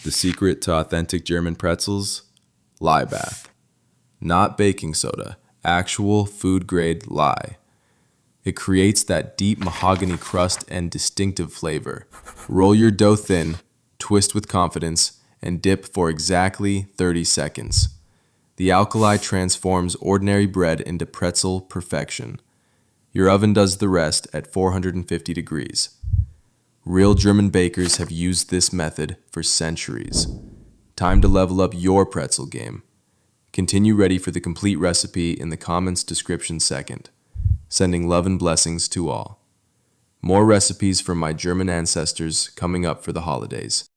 The secret to authentic German pretzels? Lye Bath. Not baking soda, actual food-grade lye. It creates that deep mahogany crust and distinctive flavor. Roll your dough thin, twist with confidence, and dip for exactly 30 seconds. The alkali transforms ordinary bread into pretzel perfection. Your oven does the rest at 450 degrees. Real German bakers have used this method for centuries. Time to level up your pretzel game. Continue ready for the complete recipe in the comments description second. Sending love and blessings to all. More recipes from my German ancestors coming up for the holidays.